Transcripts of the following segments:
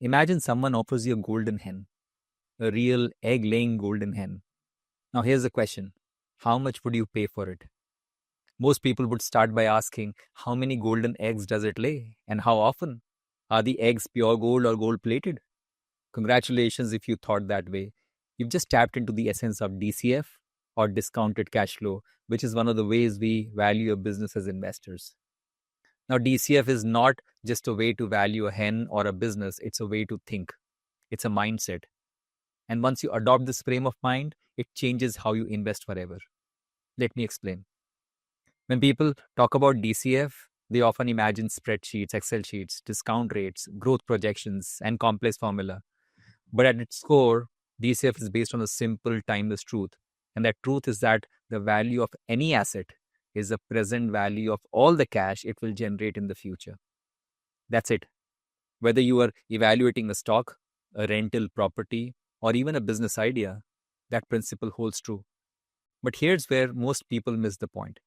Imagine someone offers you a golden hen, a real egg-laying golden hen. Now here's the question. How much would you pay for it? Most people would start by asking, how many golden eggs does it lay? And how often? Are the eggs pure gold or gold plated? Congratulations if you thought that way. You've just tapped into the essence of DCF or discounted cash flow, which is one of the ways we value a business as investors. Now, DCF is not just a way to value a hen or a business, it's a way to think. It's a mindset. And once you adopt this frame of mind, it changes how you invest forever. Let me explain. When people talk about DCF, they often imagine spreadsheets, Excel sheets, discount rates, growth projections, and complex formula. But at its core, DCF is based on a simple, timeless truth. And that truth is that the value of any asset is the present value of all the cash it will generate in the future. That's it. Whether you are evaluating a stock, a rental property, or even a business idea, that principle holds true. But here's where most people miss the point.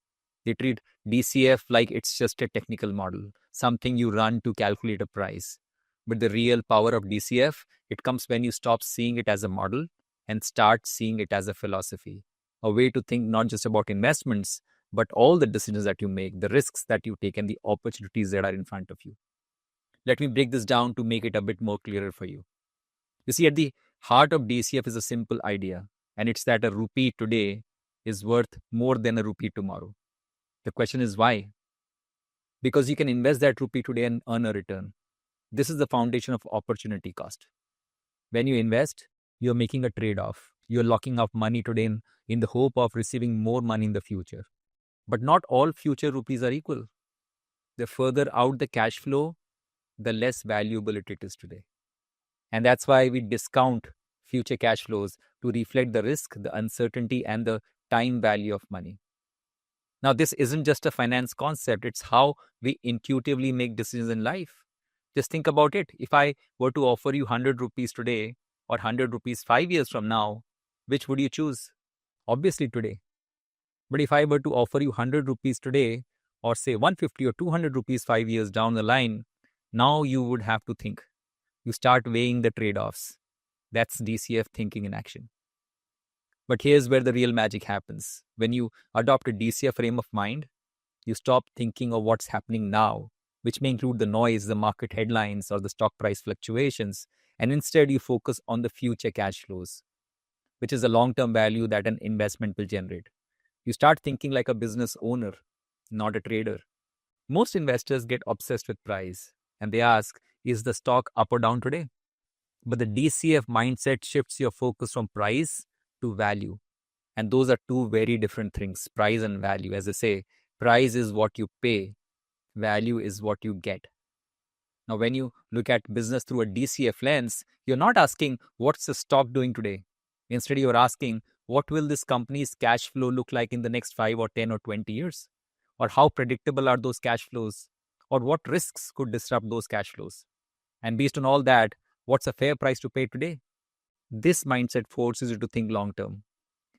They treat DCF like it's just a technical model, something you run to calculate a price. But the real power of DCF, it comes when you stop seeing it as a model and start seeing it as a philosophy, a way to think not just about investments, but all the decisions that you make, the risks that you take, and the opportunities that are in front of you. Let me break this down to make it a bit more clearer for you. You see, at the heart of DCF is a simple idea, and it's that a rupee today is worth more than a rupee tomorrow. The question is why? Because you can invest that rupee today and earn a return. This is the foundation of opportunity cost. When you invest, you're making a trade-off. You're locking up money today in the hope of receiving more money in the future. But not all future rupees are equal. The further out the cash flow, the less valuable it is today. And that's why we discount future cash flows to reflect the risk, the uncertainty, and the time value of money. Now, this isn't just a finance concept, it's how we intuitively make decisions in life. Just think about it. If I were to offer you 100 rupees today or 100 rupees 5 years from now, which would you choose? Obviously today. But if I were to offer you 100 rupees today or say 150 or 200 rupees 5 years down the line, now you would have to think. You start weighing the trade-offs. That's DCF thinking in action. But here's where the real magic happens. When you adopt a DCF frame of mind, you stop thinking of what's happening now, which may include the noise, the market headlines, or the stock price fluctuations, and instead you focus on the future cash flows, which is the long-term value that an investment will generate. You start thinking like a business owner, not a trader. Most investors get obsessed with price, and they ask, is the stock up or down today? But the DCF mindset shifts your focus from price to value. And those are two very different things, price and value. As I say, price is what you pay, value is what you get. Now, when you look at business through a DCF lens, you're not asking, what's the stock doing today? Instead, you're asking, what will this company's cash flow look like in the next 5 or 10 or 20 years? Or how predictable are those cash flows? Or what risks could disrupt those cash flows? And based on all that, what's a fair price to pay today? This mindset forces you to think long term.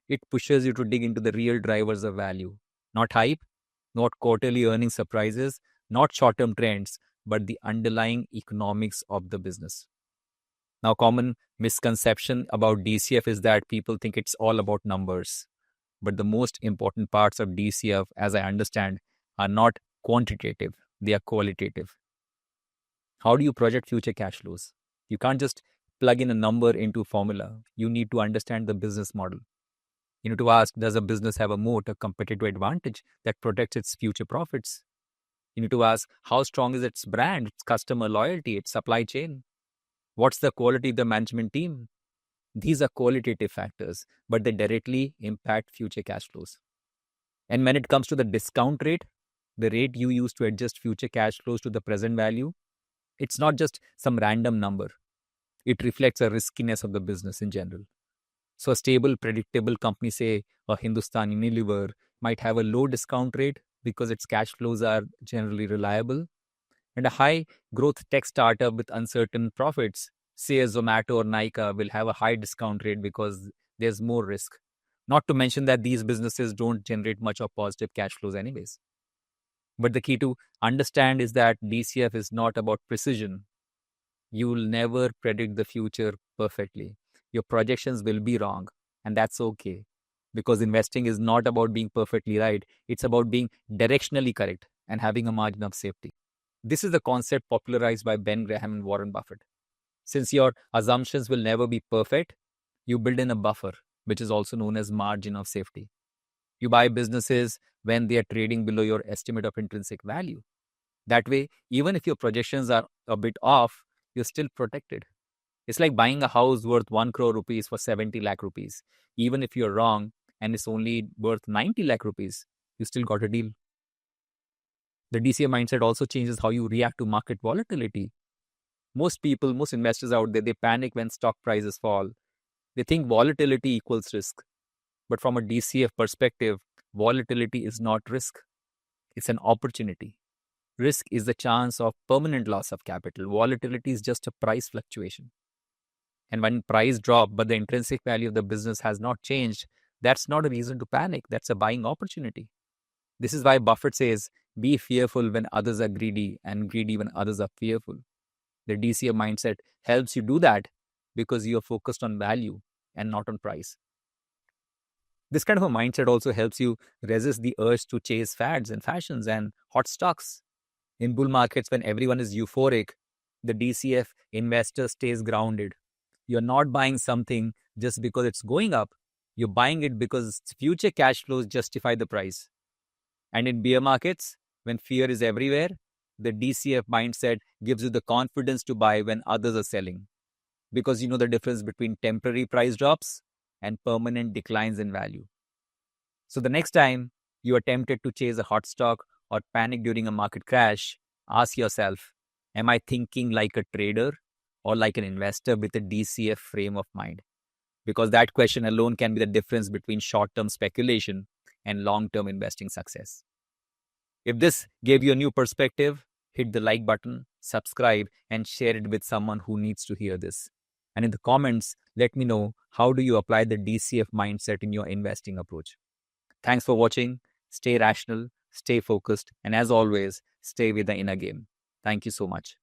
It pushes you to dig into the real drivers of value, not hype, not quarterly earnings surprises, not short-term trends, but the underlying economics of the business. Now, common misconception about DCF is that people think it's all about numbers. But the most important parts of DCF, as I understand, are not quantitative, they are qualitative. How do you project future cash flows? You can't just plug in a number into a formula. You need to understand the business model. You need to ask, does a business have a moat, a competitive advantage that protects its future profits? You need to ask, how strong is its brand, its customer loyalty, its supply chain? What's the quality of the management team? These are qualitative factors, but they directly impact future cash flows. And when it comes to the discount rate, the rate you use to adjust future cash flows to the present value, it's not just some random number. It reflects a riskiness of the business in general. So a stable, predictable company, say a Hindustan Unilever, might have a low discount rate because its cash flows are generally reliable. And a high growth tech startup with uncertain profits, say a Zomato or Nykaa, will have a high discount rate because there's more risk. Not to mention that these businesses don't generate much of positive cash flows anyways. But the key to understand is that DCF is not about precision. You will never predict the future perfectly. Your projections will be wrong, and that's okay. Because investing is not about being perfectly right, it's about being directionally correct and having a margin of safety. This is the concept popularized by Ben Graham and Warren Buffett. Since your assumptions will never be perfect, you build in a buffer, which is also known as margin of safety. You buy businesses when they are trading below your estimate of intrinsic value. That way, even if your projections are a bit off, you're still protected. It's like buying a house worth 1 crore rupees for 70 lakh rupees. Even if you're wrong and it's only worth 90 lakh rupees, you still got a deal. The DCA mindset also changes how you react to market volatility. Most people, most investors out there, they panic when stock prices fall. They think volatility equals risk. But from a DCF perspective, volatility is not risk, it's an opportunity. Risk is the chance of permanent loss of capital. Volatility is just a price fluctuation. And when price drop, but the intrinsic value of the business has not changed, that's not a reason to panic. That's a buying opportunity. This is why Buffett says, be fearful when others are greedy and greedy when others are fearful. The DCA mindset helps you do that because you are focused on value and not on price. This kind of a mindset also helps you resist the urge to chase fads and fashions and hot stocks. In bull markets, when everyone is euphoric, the DCF investor stays grounded. You're not buying something just because it's going up. You're buying it because future cash flows justify the price. And in bear markets, when fear is everywhere, the DCF mindset gives you the confidence to buy when others are selling. Because you know the difference between temporary price drops and permanent declines in value. So the next time you are tempted to chase a hot stock or panic during a market crash, ask yourself, am I thinking like a trader or like an investor with a DCF frame of mind? Because that question alone can be the difference between short-term speculation and long-term investing success. If this gave you a new perspective, hit the like button, subscribe, and share it with someone who needs to hear this. And in the comments, let me know, how do you apply the DCF mindset in your investing approach? Thanks for watching. Stay rational, stay focused, and as always, stay with the inner game. Thank you so much.